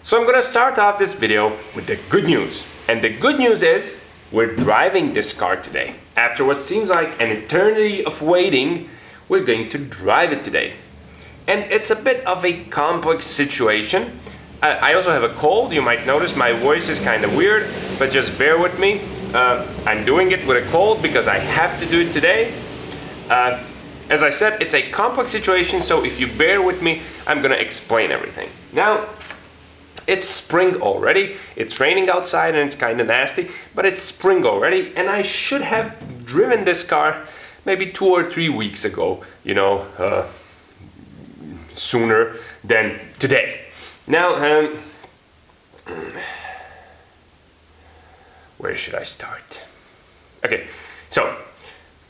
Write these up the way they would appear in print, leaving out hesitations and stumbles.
So I'm gonna start off this video with the good news. And the good news is we're driving this car today. After what seems like an eternity of waiting, we're going to drive it today. And it's a bit of a complex situation. I also have a cold. You might notice my voice is kind of weird, but just bear with me. I'm doing it with a cold because I have to do it today. As I said, it's a complex situation, so if you bear with me, I'm gonna explain everything. Now, it's spring already. It's raining outside and it's kind of nasty, but it's spring already, and I should have driven this car maybe 2 or 3 weeks ago, sooner than today. Now, where should I start? Okay, so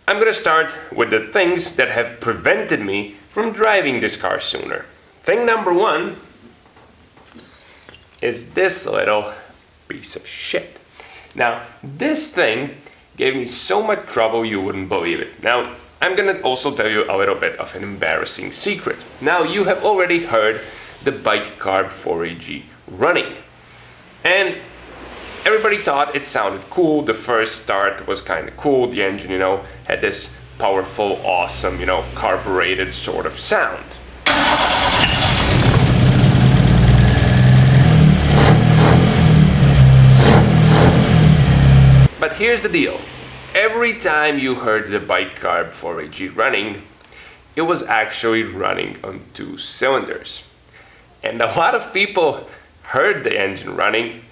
I'm gonna start with the things that have prevented me from driving this car sooner. Thing number one is this little piece of shit. Now, this thing gave me so much trouble you wouldn't believe it. Now, I'm gonna also tell you a little bit of an embarrassing secret. Now, you have already heard the bike CARB 4AGE running. And everybody thought it sounded cool. The first start was kind of cool. The engine, had this powerful, awesome, carbureted sort of sound. But here's the deal. Every time you heard the bike CARB 4AGE running, it was actually running on 2 cylinders. And a lot of people heard the engine running,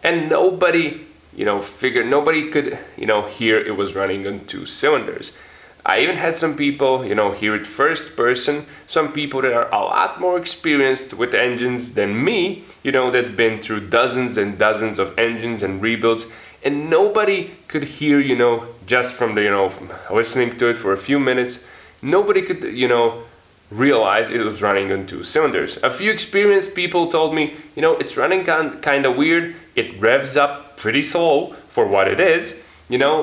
and nobody, nobody could, hear it was running on 2 cylinders. I even had some people, hear it first person, some people that are a lot more experienced with engines than me, that've been through dozens and dozens of engines and rebuilds, and nobody could hear, just from the, listening to it for a few minutes, nobody could, realize it was running on 2 cylinders. A few experienced people told me, it's running kind of weird, it revs up pretty slow for what it is,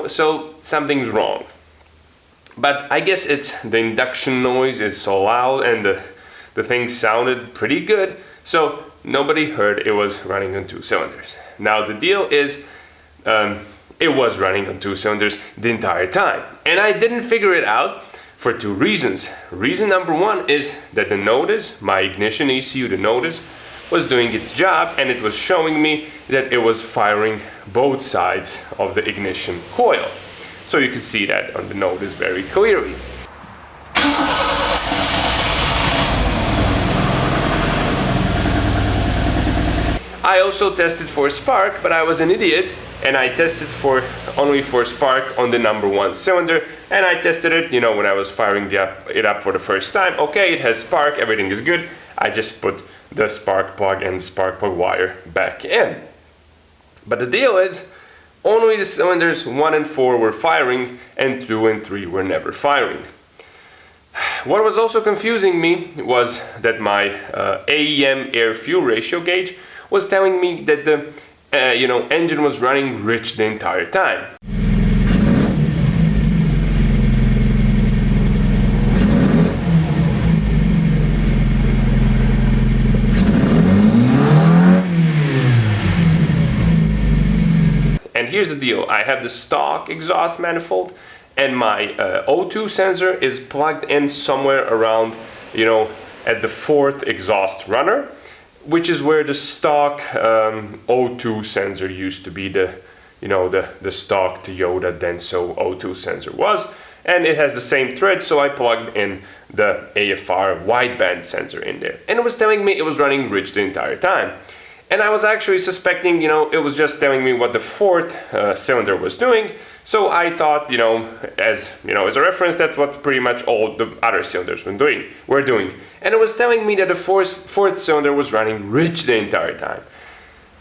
so something's wrong. But I guess it's the induction noise is so loud and the thing sounded pretty good, so nobody heard it was running on 2 cylinders. Now the deal is, it was running on 2 cylinders the entire time. And I didn't figure it out for 2 reasons. Reason number one is that the notice, my ignition ECU, the notice, was doing its job, and it was showing me that it was firing both sides of the ignition coil. So you could see that on the notice very clearly. I also tested for spark, but I was an idiot, and I tested only for spark on the number 1 cylinder, and I tested it, when I was firing it up for the first time. Okay, it has spark, everything is good. I just put the spark plug and the spark plug wire back in. But the deal is, only the cylinders 1 and 4 were firing, and 2 and 3 were never firing. What was also confusing me was that my AEM air-fuel ratio gauge was telling me that the engine was running rich the entire time. And here's the deal, I have the stock exhaust manifold, and my O2 sensor is plugged in somewhere around, at the 4th exhaust runner, which is where the stock O2 sensor used to be, the stock Toyota Denso O2 sensor was, and it has the same thread, so I plugged in the AFR wideband sensor in there, and it was telling me it was running rich the entire time. And I was actually suspecting, it was just telling me what the 4th cylinder was doing, so I thought, as a reference, that's what pretty much all the other cylinders were doing. And it was telling me that the 4th cylinder was running rich the entire time.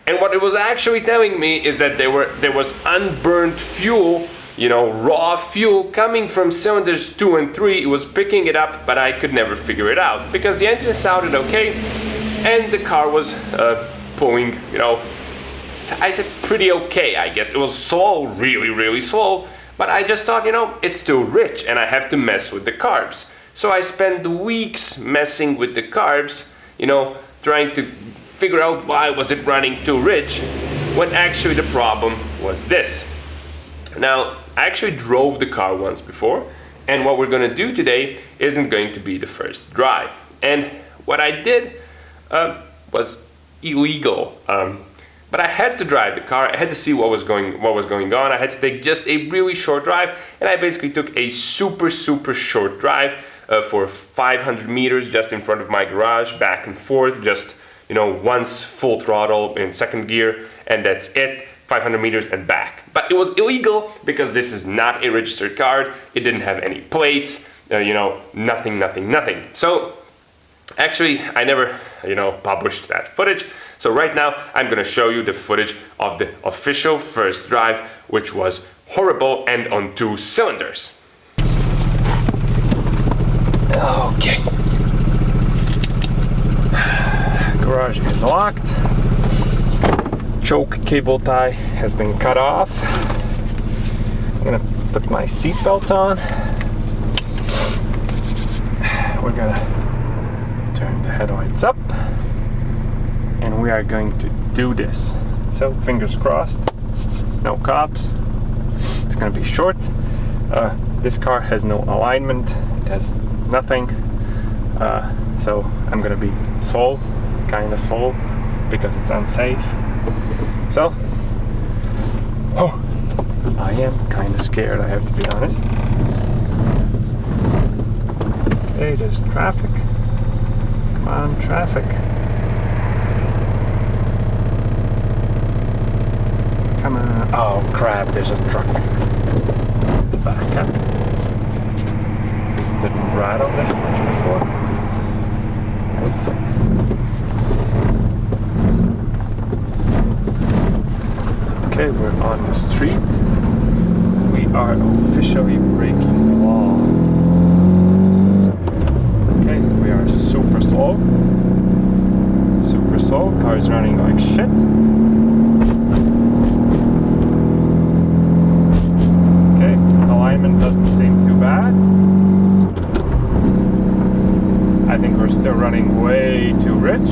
And what it was actually telling me is that there was unburned fuel, raw fuel coming from cylinders 2 and 3. It was picking it up, but I could never figure it out because the engine sounded okay, and the car was pulling, I said pretty okay, I guess. It was slow, really, really slow, but I just thought, it's too rich and I have to mess with the carbs. So I spent weeks messing with the carbs, trying to figure out why was it running too rich, when actually the problem was this. Now, I actually drove the car once before, and what we're gonna do today isn't going to be the first drive. And what I did was illegal, but I had to drive the car. I had to see what was going on. I had to take just a really short drive, and I basically took a super short drive for 500 meters just in front of my garage, back and forth, just once full throttle in second gear, and that's it. 500 meters and back. But it was illegal because this is not a registered car. It didn't have any plates, nothing. So actually, I never, published that footage. So right now, I'm gonna show you the footage of the official first drive, which was horrible and on 2 cylinders. Okay. Garage is locked. Choke cable tie has been cut off. I'm gonna put my seatbelt on. We're gonna turn the headlights up, and we are going to do this. So fingers crossed, no cops. It's gonna be short. This car has no alignment. It has nothing. So I'm gonna be slow, kinda slow, because it's unsafe. So, I am kind of scared, I have to be honest. Okay, there's traffic. Come on, traffic. Come on. Oh crap, there's a truck. Let's back up. This didn't rattle this much before. Okay, we're on the street. We are officially breaking the law. Okay, we are super slow. Super slow. Car is running like shit. Okay, the alignment doesn't seem too bad. I think we're still running way too rich.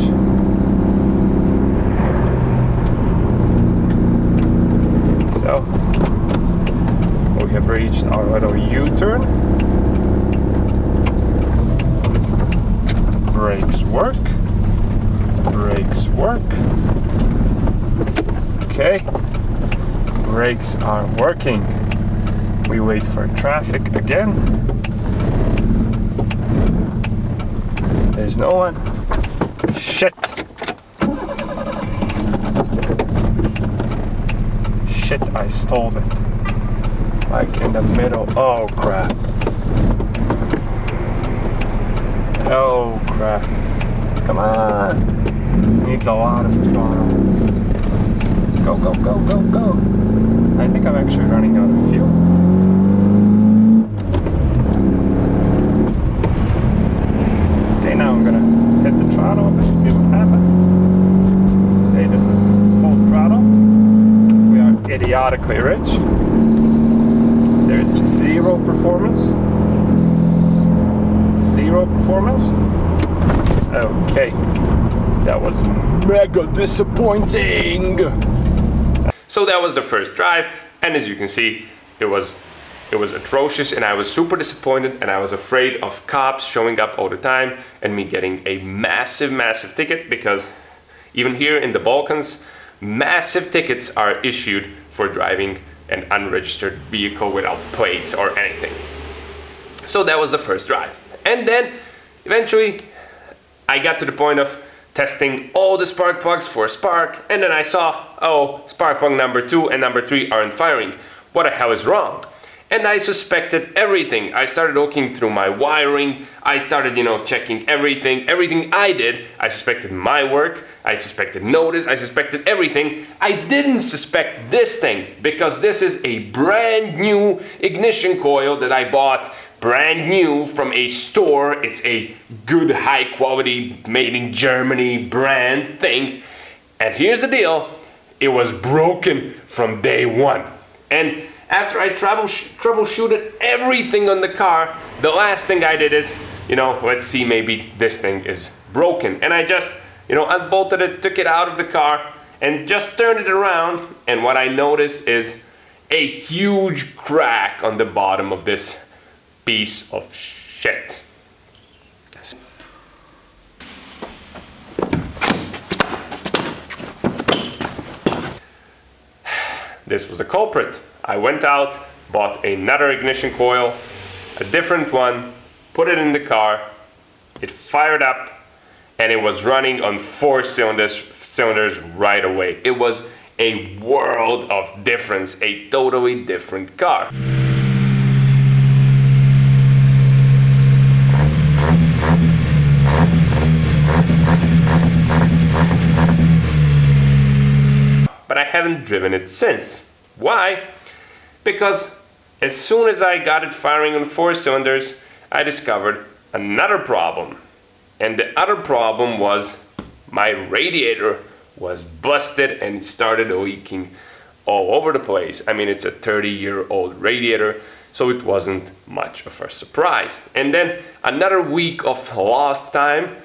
So, we have reached our little U-turn. Brakes work. Brakes work. Okay. Brakes are working. We wait for traffic again. There's no one. Shit. Shit, I stole it. Like in the middle. Oh crap. Oh crap. Come on. Needs a lot of throttle. Go, go, go, go, go. I think I'm actually running out of fuel. Okay, now I'm gonna hit the throttle and see what happens. Okay, this is full throttle. Idiotically rich. There's zero performance. Zero performance. Okay. That was mega disappointing. So that was the first drive, and as you can see, it was atrocious, and I was super disappointed, and I was afraid of cops showing up all the time and me getting a massive ticket, because even here in the Balkans, massive tickets are issued for driving an unregistered vehicle without plates or anything. So that was the first drive. And then eventually I got to the point of testing all the spark plugs for spark, and then I saw, oh, spark plug number 2 and number 3 aren't firing. What the hell is wrong? And I suspected everything. I started looking through my wiring. I started, checking everything I did. I suspected my work. I suspected notice. I suspected everything. I didn't suspect this thing, because this is a brand new ignition coil that I bought brand new from a store. It's a good, high quality, made in Germany brand thing. And here's the deal. It was broken from day one. And after I troubleshooted everything on the car, the last thing I did is, let's see, maybe this thing is broken. And I just unbolted it, took it out of the car, and just turned it around, and what I noticed is a huge crack on the bottom of this piece of shit. This was the culprit. I went out, bought another ignition coil, a different one, put it in the car, it fired up, and it was running on 4 cylinders right away. It was a world of difference, a totally different car. But I haven't driven it since. Why? Because as soon as I got it firing on 4 cylinders, I discovered another problem. And the other problem was my radiator was busted and it started leaking all over the place. I mean, it's a 30-year-old radiator, so it wasn't much of a surprise. And then another week of lost time,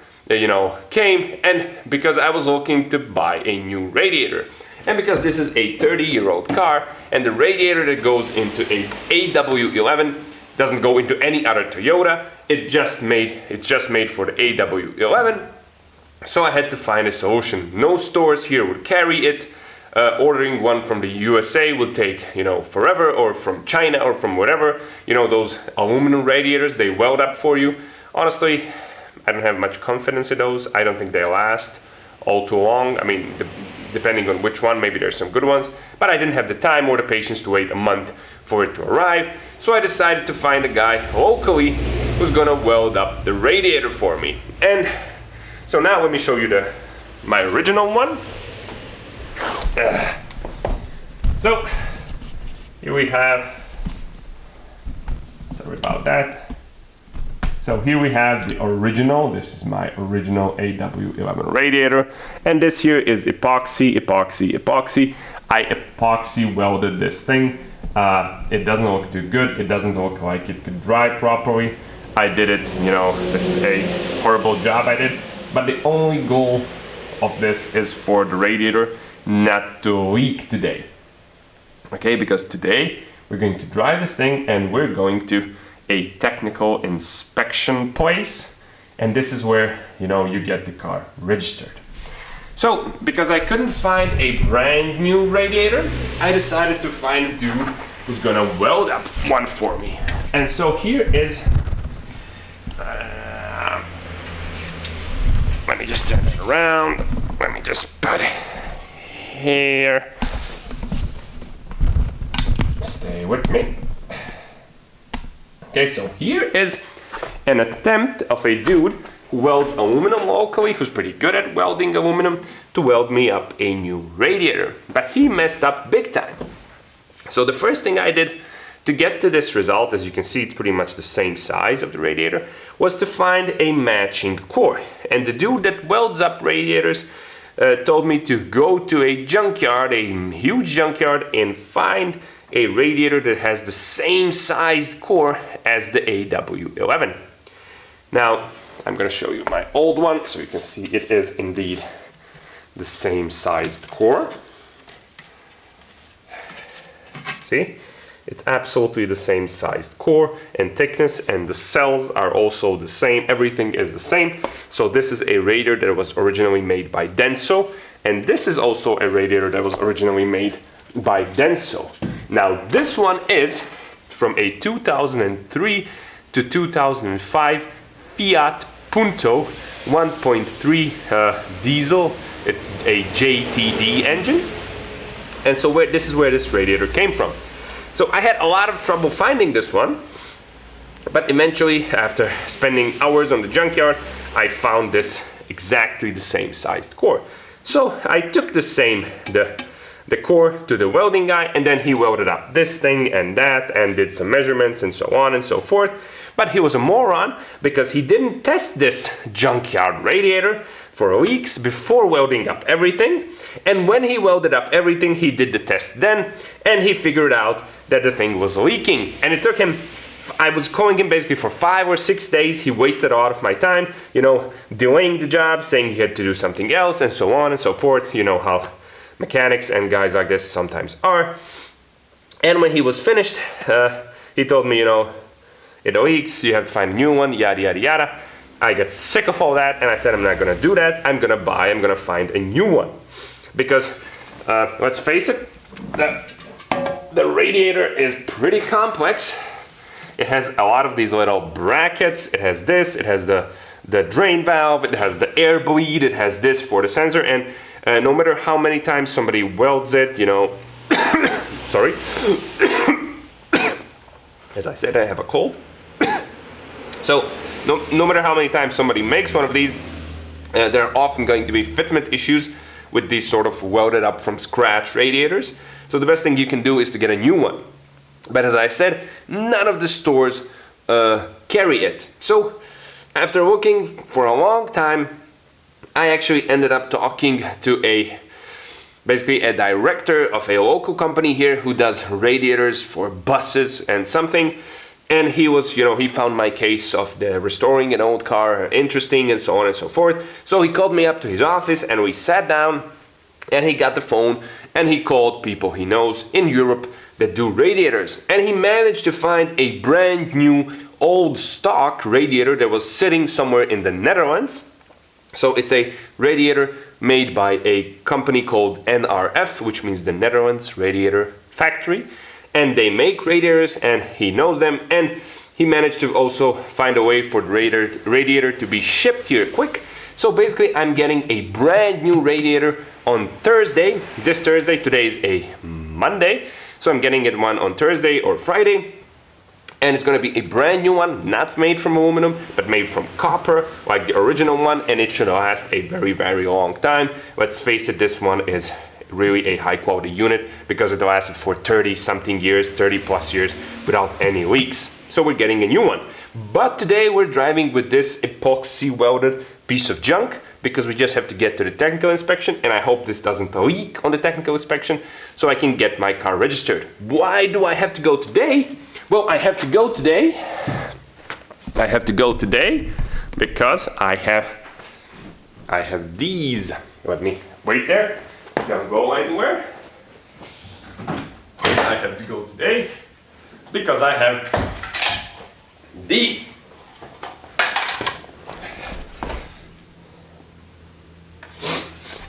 came, and because I was looking to buy a new radiator. And because this is a 30-year-old car, and the radiator that goes into a AW11 doesn't go into any other Toyota, it's just made for the AW11. So I had to find a solution. No stores here would carry it. Ordering one from the USA would take, forever, or from China, or from whatever. Those aluminum radiators, they weld up for you. Honestly, I don't have much confidence in those. I don't think they last all too long. I mean, depending on which one, maybe there's some good ones. But I didn't have the time or the patience to wait a month for it to arrive. So I decided to find a guy locally who's gonna weld up the radiator for me. And so now let me show you my original one. So here we have, sorry about that. So here we have the original. This is my original AW11 radiator, and this here is epoxy. I epoxy welded this thing. It doesn't look too good. It doesn't look like it could dry properly. I did it, this is a horrible job I did, but the only goal of this is for the radiator not to leak today. Okay, because today we're going to drive this thing and we're going to a technical inspection place, and this is where you get the car registered. So because I couldn't find a brand new radiator, I decided to find a dude who's gonna weld up one for me. And so here is let me just turn it around. Let me just put it here. Stay with me. Okay, so here is an attempt of a dude who welds aluminum locally, who's pretty good at welding aluminum, to weld me up a new radiator. But he messed up big time. So the first thing I did to get to this result, as you can see it's pretty much the same size of the radiator, was to find a matching core. And the dude that welds up radiators told me to go to a junkyard, a huge junkyard, and find a radiator that has the same size core as the AW11. Now, I'm going to show you my old one so you can see it is indeed the same sized core. See? It's absolutely the same sized core and thickness, and the cells are also the same. Everything is the same. So this is a radiator that was originally made by Denso, and this is also a radiator that was originally made by Denso. Now this one is from a 2003 to 2005 Fiat Punto 1.3 diesel. It's a JTD engine, and so this is where this radiator came from. So I had a lot of trouble finding this one, but eventually, after spending hours on the junkyard, I found this exactly the same sized core. So I took the core to the welding guy, and then he welded up this thing and that and did some measurements and so on and so forth. But he was a moron because he didn't test this junkyard radiator for weeks before welding up everything. And when he welded up everything, he did the test then, and he figured out that the thing was leaking. And it took him I was calling him basically for 5 or 6 days. He wasted a lot of my time, you know, delaying the job, saying he had to do something else, and so on and so forth. You know how mechanics and guys like this sometimes are. And when he was finished, he told me, you know, it leaks, you have to find a new one, yada yada yada. I got sick of all that, and I said I'm not gonna do that. I'm gonna find a new one. Because, let's face it, the radiator is pretty complex. It has a lot of these little brackets. It has this, it has the drain valve, it has the air bleed, it has this for the sensor, and no matter how many times somebody welds it, you know, sorry. As I said, I have a cold. So, no matter how many times somebody makes one of these, there are often going to be fitment issues with these sort of welded up from scratch radiators. So the best thing you can do is to get a new one. But as I said, none of the stores carry it. So after looking for a long time, I actually ended up talking to basically a director of a local company here who does radiators for buses and something. And he was, you know, he found my case of the restoring an old car interesting and so on and so forth. So he called me up to his office and we sat down and he got the phone and he called people he knows in Europe that do radiators. And he managed to find a brand new old stock radiator that was sitting somewhere in the Netherlands. So it's a radiator made by a company called NRF, which means the Netherlands Radiator Factory. And they make radiators and he knows them, and he managed to also find a way for the radiator to be shipped here quick. So basically I'm getting a brand new radiator on Thursday. This Thursday, today is a Monday. So I'm getting it one on Thursday or Friday. And it's going to be a brand new one, not made from aluminum, but made from copper, like the original one. And it should last a very, very long time. Let's face it, this one is really a high quality unit because it lasted for 30 something years, 30 plus years without any leaks. So we're getting a new one. But today we're driving with this epoxy welded piece of junk because we just have to get to the technical inspection, and I hope this doesn't leak on the technical inspection so I can get my car registered. Why do I have to go today? Well, I have to go today because I have these. Let me wait there. Don't go anywhere. I have to go today because I have these.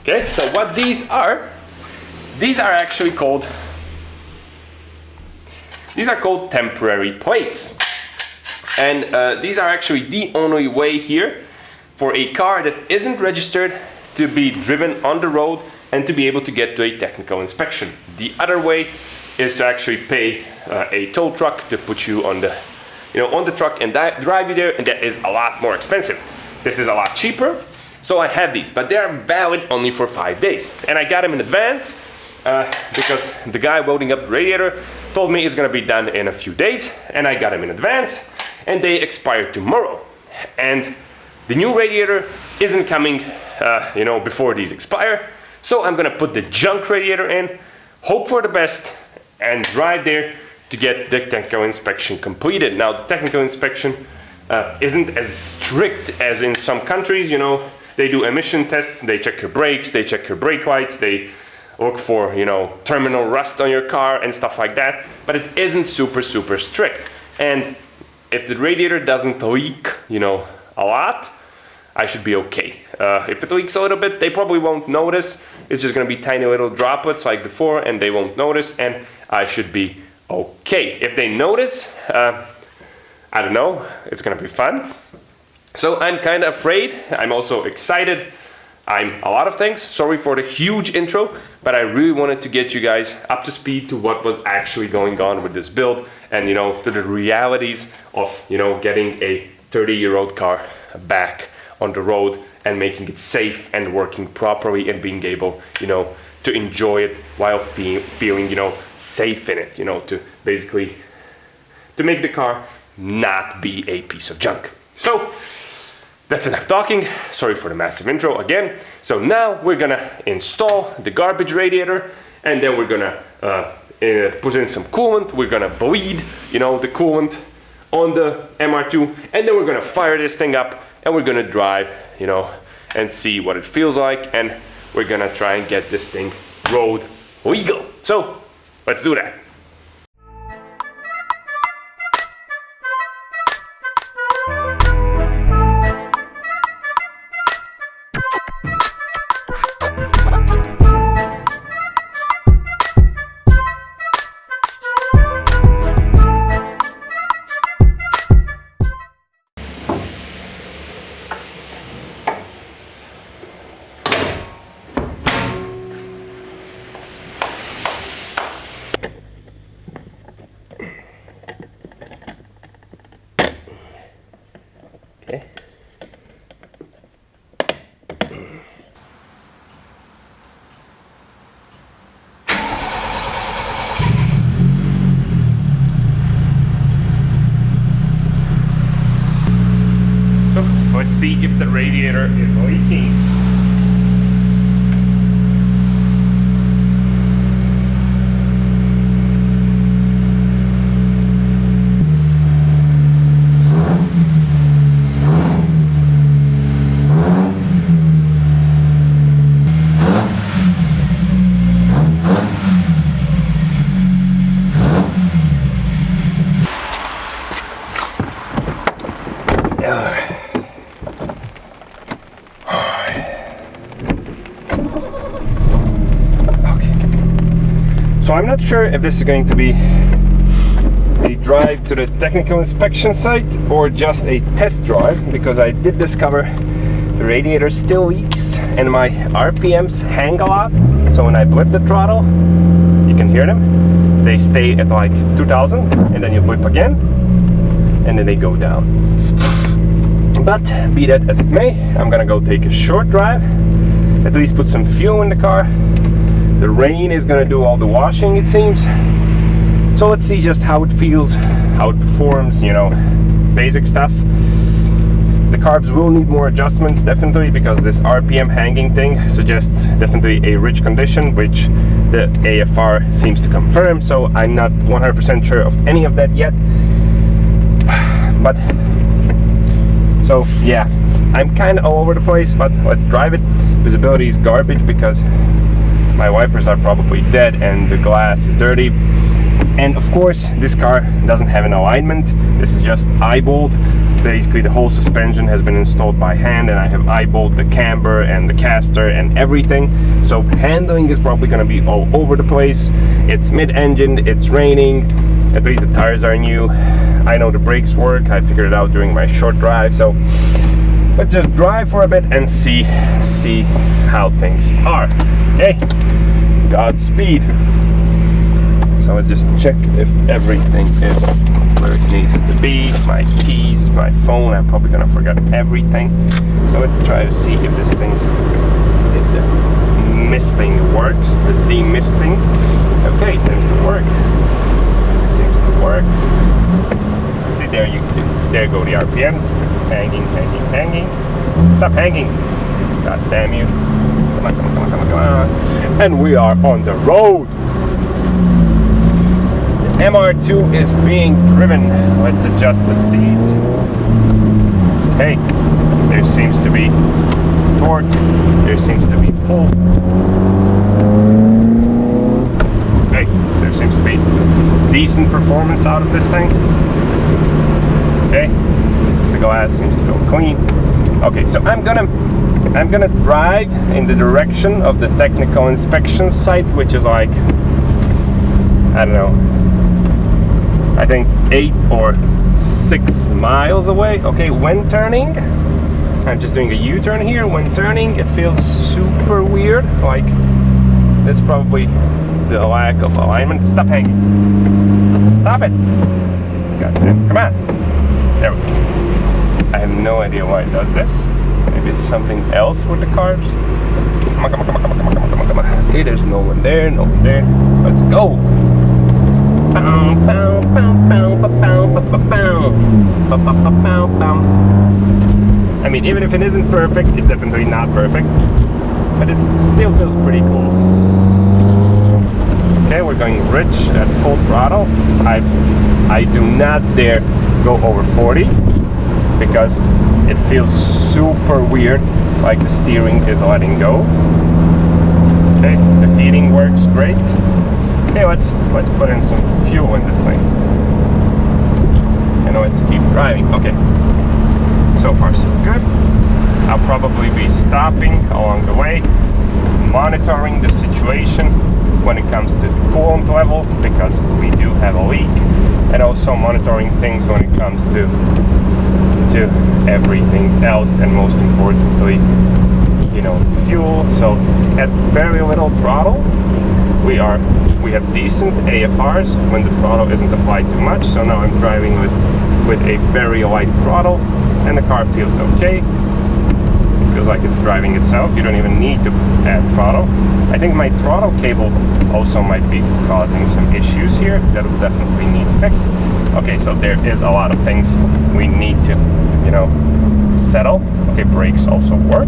Okay, so what these are actually called, temporary plates. And these are actually the only way here for a car that isn't registered to be driven on the road and to be able to get to a technical inspection. The other way is to actually pay a tow truck to put you on the truck and drive you there, and that is a lot more expensive. This is a lot cheaper. So I have these, but they are valid only for 5 days. And I got them in advance because the guy welding up the radiator told me it's gonna be done in a few days, and I got them in advance, and they expire tomorrow. And the new radiator isn't coming, before these expire. So I'm gonna put the junk radiator in, hope for the best, and drive there to get the technical inspection completed. Now, the technical inspection isn't as strict as in some countries. You know, they do emission tests, they check your brakes, they check your brake lights, they look for, terminal rust on your car and stuff like that. But it isn't super, super strict. And if the radiator doesn't leak, a lot, I should be okay. If it leaks a little bit, they probably won't notice. It's just gonna be tiny little droplets like before, and they won't notice, and I should be okay. If they notice, I don't know, it's gonna be fun. So I'm kind of afraid. I'm also excited. I'm a lot of things. Sorry for the huge intro, but I really wanted to get you guys up to speed to what was actually going on with this build, and to the realities of getting a 30-year-old car back on the road and making it safe and working properly and being able to enjoy it while feeling safe in it, to basically to make the car not be a piece of junk. So that's enough talking. Sorry for the massive intro again. So now we're gonna install the garbage radiator, and then we're gonna put in some coolant. We're gonna bleed the coolant on the MR2, and then we're gonna fire this thing up and we're gonna drive, you know, and see what it feels like, and we're gonna try and get this thing road legal. So let's do that. Let's see if the radiator is leaking. So I'm not sure if this is going to be a drive to the technical inspection site or just a test drive, because I did discover the radiator still leaks and my RPMs hang a lot. So when I blip the throttle, you can hear them. They stay at like 2000, and then you blip again and then they go down. But be that as it may, I'm gonna go take a short drive, at least put some fuel in the car. The rain is gonna do all the washing, it seems. So let's see just how it feels, how it performs, you know, basic stuff. The carbs will need more adjustments, definitely, because this RPM hanging thing suggests definitely a rich condition, which the AFR seems to confirm. So I'm not 100% sure of any of that yet. But, so yeah, I'm kind of all over the place, but let's drive it. Visibility is garbage because my wipers are probably dead and the glass is dirty. And of course, this car doesn't have an alignment. This is just eyeballed. Basically, the whole suspension has been installed by hand, and I have eyeballed the camber and the caster and everything. So handling is probably going to be all over the place. It's mid-engine, it's raining. At least the tires are new. I know the brakes work. I figured it out during my short drive. So let's just drive for a bit and see how things are. Okay, Godspeed. So let's just check if everything is where it needs to be. My keys, my phone, I'm probably gonna forget everything. So let's try to see if this thing, if the misting works, the demisting. Okay, it seems to work. It seems to work. See, there go the RPMs. Hanging, hanging, hanging. Stop hanging. God damn you. Come on, come on, come on, come on, come on. And we are on the road. The MR2 is being driven. Let's adjust the seat. Hey, there seems to be torque. There seems to be pull. Hey, there seems to be decent performance out of this thing. Okay, the glass seems to go clean. Okay, so I'm gonna drive in the direction of the technical inspection site, which is like, I don't know, I think 8 or 6 miles away. Okay, when turning, I'm just doing a U-turn here. When turning, it feels super weird. Like, that's probably the lack of alignment. Stop hanging. Stop it. God damn, come on. There we go. I have no idea why it does this. Maybe it's something else with the carbs. Come on, come on, come on, come on, come on, come on, come on. Okay, there's no one there, no one there. Let's go. I mean, even if it isn't perfect, it's definitely not perfect, but it still feels pretty cool. Okay, we're going rich at full throttle. I do not dare go over 40 because it feels super weird, like the steering is letting go. Okay, the heating works great. Okay, let's put in some fuel in this thing. And let's keep driving. Okay, so far so good. I'll probably be stopping along the way, monitoring the situation when it comes to the coolant level, because we do have a leak, and also monitoring things when it comes to everything else, and most importantly, you know, fuel. So at very little throttle, we have decent AFRs when the throttle isn't applied too much. So now I'm driving with a very light throttle, and the car feels okay. It feels like it's driving itself. You don't even need to add throttle. I think my throttle cable also might be causing some issues here that will definitely need fixed. Okay, so there is a lot of things we need to, you know, settle. Okay, brakes also work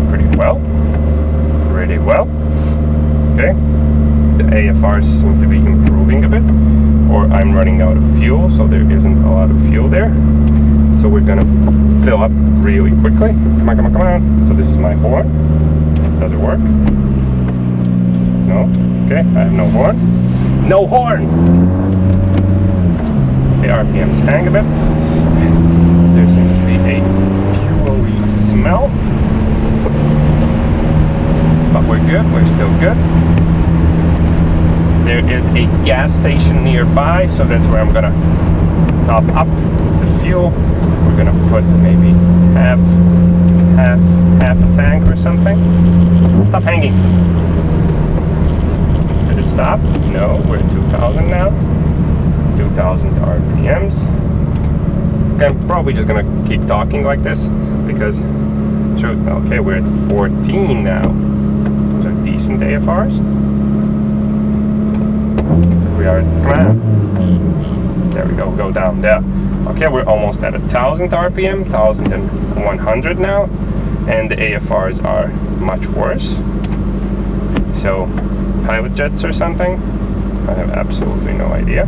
pretty well. Pretty well. Okay, the AFRs seem to be improving a bit, or I'm running out of fuel, so there isn't a lot of fuel there. So we're gonna fill up really quickly. Come on, come on, come on. So this is my horn. Does it work? No? Okay, I have no horn. No horn! The RPMs hang a bit. There seems to be a fuel-y smell. But we're good, we're still good. There is a gas station nearby, so that's where I'm gonna top up the fuel. We're gonna put maybe half a tank or something. Stop hanging. Did it stop? No, we're at 2,000 now. 2,000 RPMs. I'm probably just gonna keep talking like this because, sure, okay, we're at 14 now. Those are decent AFRs. We are, come on. There we go, go down there. Okay, we're almost at 1,000 RPM, 1,100 now, and the AFRs are much worse. So, pilot jets or something? I have absolutely no idea.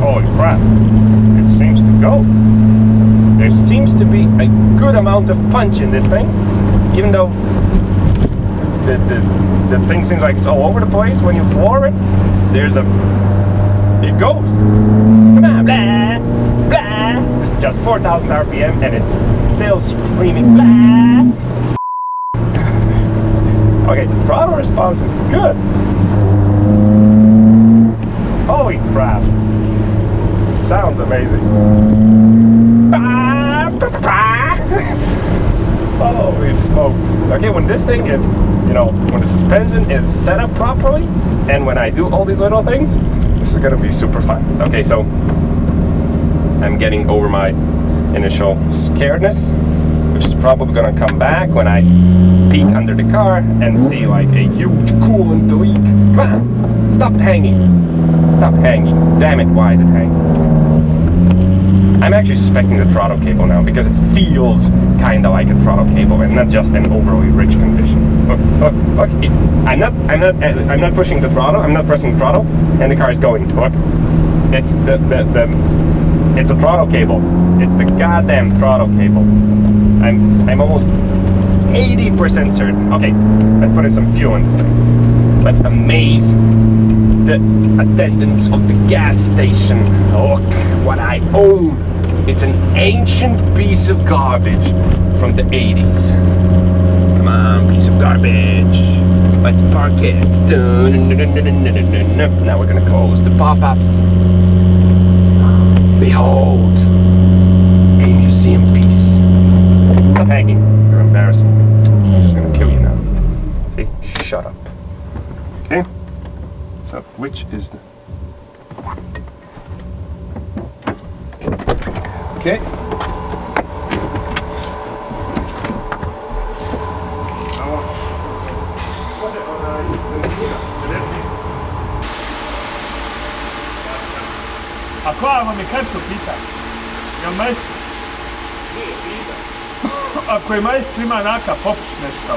Holy crap, it seems to go. There seems to be a good amount of punch in this thing, even though the thing seems like it's all over the place when you floor it. It goes. Come on, blah, blah. This is just 4,000 RPM and it's still screaming blah. Okay, the throttle response is good. Holy crap. It sounds amazing. Holy smokes. Okay, when this thing is, you know, when the suspension is set up properly, and when I do all these little things, this is gonna be super fun. Okay, so I'm getting over my initial scaredness, which is probably gonna come back when I peek under the car and see like a huge coolant leak. Come on, stop hanging. Stop hanging. Damn it, why is it hanging? I'm actually suspecting the throttle cable now because it feels kind of like a throttle cable and not just an overly rich condition. Look, I'm not pushing the throttle. I'm not pressing the throttle, and the car is going. Look, it's it's a throttle cable. It's the goddamn throttle cable. I'm almost 80% certain. Okay, let's put in some fuel in this thing. Let's amaze the attendants of the gas station. Look what I own. It's an ancient piece of garbage from the 80s. Come on, piece of garbage. Let's park it. Now we're gonna close the pop-ups. Behold, a museum piece. Stop hanging. You're embarrassing me. I'm just gonna kill you now. See? Shut up. Okay? So, which is the... Okay. A qua vam je krepco pita. Jel mjesto? Nije pita. ako je majstor ima naka popuć nešto.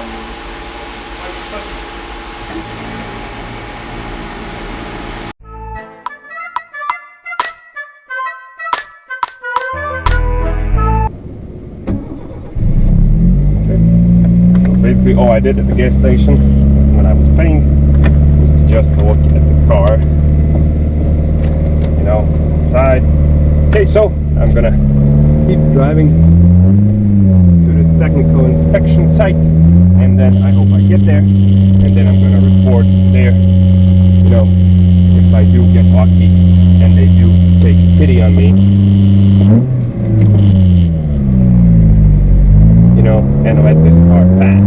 Basically all I did at the gas station when I was paying was to just look at the car, you know, inside. Okay, so I'm gonna keep driving to the technical inspection site, and then I hope I get there, and then I'm gonna report there, you know, if I do get lucky and they do take pity on me, you know, and let this car pass.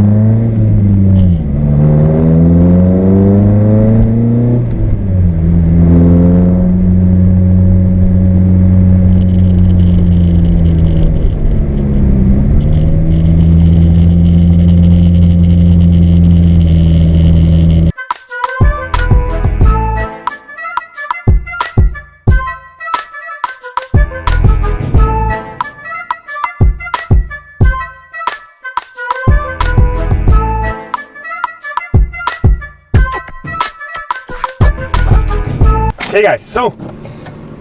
Okay guys, so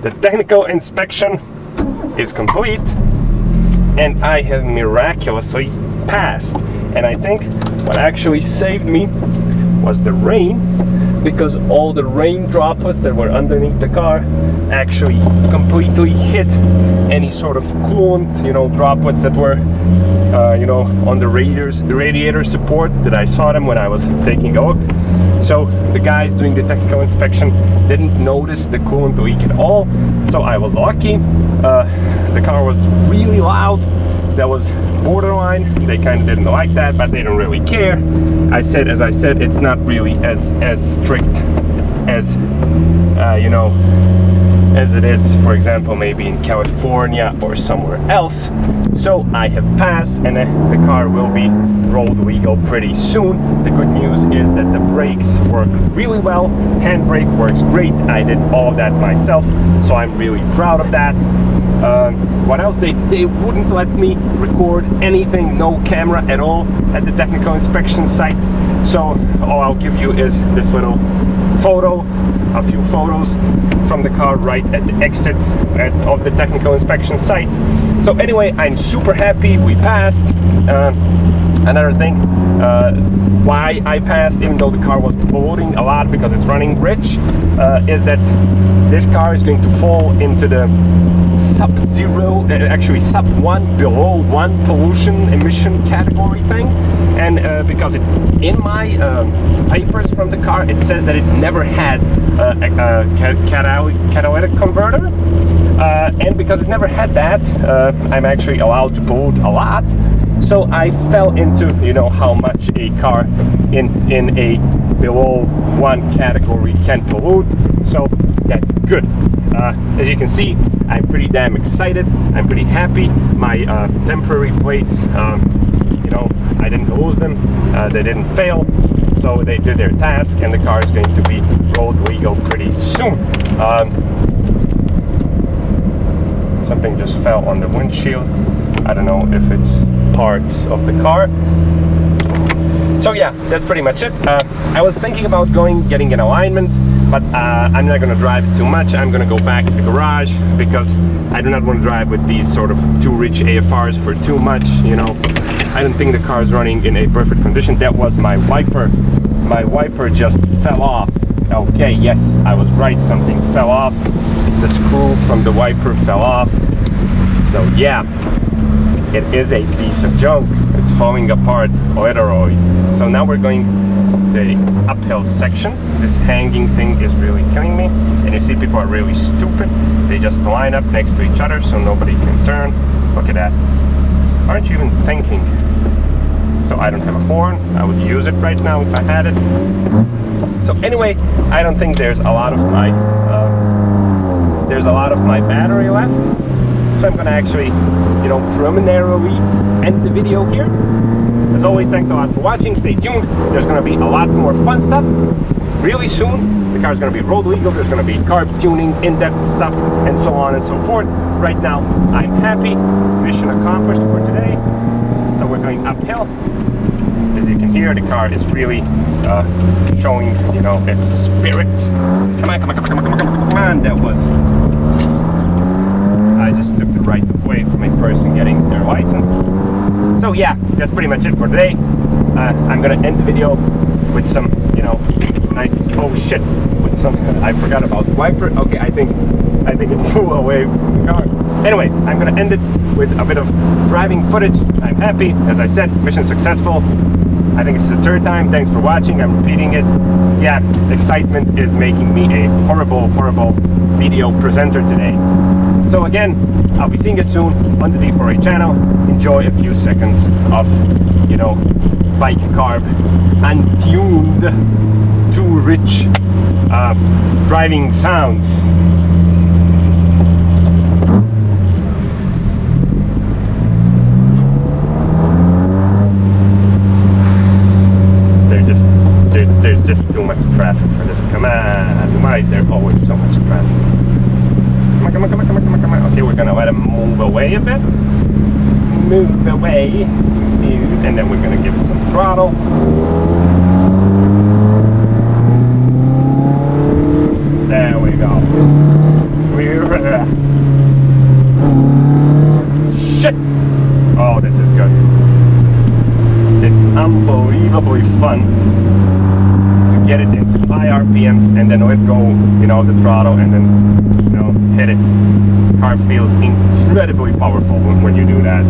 the technical inspection is complete and I have miraculously passed. And I think what actually saved me was the rain, because all the rain droplets that were underneath the car actually completely hit any sort of coolant, you know, droplets that were you know, on the radiator support that I saw them when I was taking a look. So the guys doing the technical inspection didn't notice the coolant leak at all, so I was lucky. The car was really loud. That was borderline. They kind of didn't like that, but they don't really care. As I said, it's not really as strict as you know, as it is, for example, maybe in California or somewhere else. So I have passed, and the car will be road legal pretty soon. The good news is that the brakes work really well. Handbrake works great. I did all of that myself, so I'm really proud of that. What else? They wouldn't let me record anything, no camera at all at the technical inspection site. So all I'll give you is this little photo, a few photos from the car right at the exit of the technical inspection site. So anyway, I'm super happy we passed. Another thing, why I passed, even though the car was polluting a lot because it's running rich, is that this car is going to fall into the sub-zero, actually sub-1, below 1 pollution emission category thing. And because in my papers from the car, it says that it never had a catalytic converter. And because it never had that, I'm actually allowed to pollute a lot. So I fell into, you know, how much a car in a below 1 category can pollute. So that's good. As you can see, I'm pretty damn excited. I'm pretty happy. My temporary plates, you know, I didn't lose them. They didn't fail. So they did their task, and the car is going to be road legal pretty soon. Something just fell on the windshield. I don't know if it's parts of the car. So yeah, that's pretty much it. I was thinking about getting an alignment, but I'm not gonna drive it too much. I'm gonna go back to the garage because I do not want to drive with these sort of too rich AFRs for too much, you know. I don't think the car is running in a perfect condition. That was my wiper. My wiper just fell off. Okay, yes, I was right, something fell off. The screw from the wiper fell off. So yeah, it is a piece of junk. It's falling apart literally. So now we're going to the uphill section. This hanging thing is really killing me. And you see, people are really stupid. They just line up next to each other so nobody can turn. Look at that. Aren't you even thinking? So I don't have a horn. I would use it right now if I had it. So anyway, I don't think there's a lot of my battery left. So I'm gonna actually, you know, preliminarily end the video here. As always, thanks a lot for watching. Stay tuned. There's gonna be a lot more fun stuff really soon. The car's gonna be road legal. There's gonna be carb tuning, in-depth stuff, and so on and so forth. Right now, I'm happy. Mission accomplished for today. So we're going uphill. As you can hear, the car is really showing, you know, its spirit. Come on, come on, come on, come on, come on, come on. That was... I just took the right of way from a person getting their license. So yeah, that's pretty much it for today. I'm gonna end the video with some, you know, nice, oh shit, with some, I forgot about the wiper. Okay, I think it flew away from the car. Anyway, I'm gonna end it with a bit of driving footage. I'm happy, as I said, mission successful. I think it's the third time. Thanks for watching. I'm repeating it. Yeah, excitement is making me a horrible video presenter today. So again, I'll be seeing you soon on the D4A channel. Enjoy a few seconds of, you know, bike carb untuned, too rich driving sounds. There's just too much traffic for this. Come on, why is there always so much traffic? Come on, come on, come on, come on, come on, come on. Okay, we're gonna let him move away a bit. Move away. And then we're gonna give it some throttle. There we go. Shit! Oh, this is good. It's unbelievably fun to get it into high RPMs and then let go, you know, the throttle and then, you know, hit it. Car feels incredibly powerful when you do that.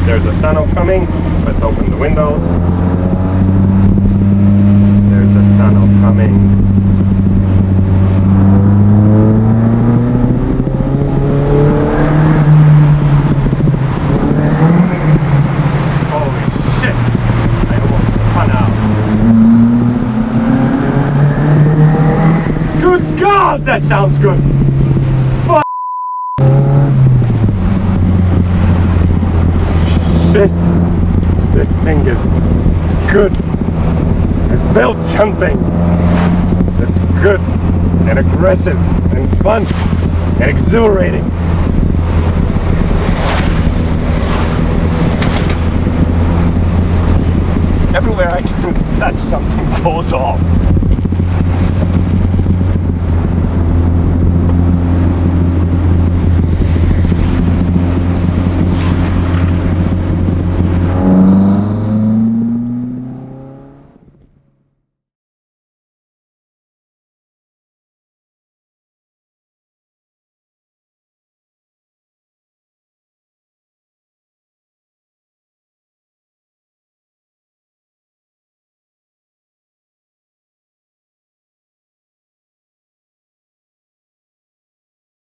There's a tunnel coming. Let's open the windows. There's a tunnel coming. Holy shit! I almost spun out. Good God, that sounds good! Fuck! Shit! This thing is good. I've built something that's good and aggressive and fun and exhilarating. everywhere I touch something falls off.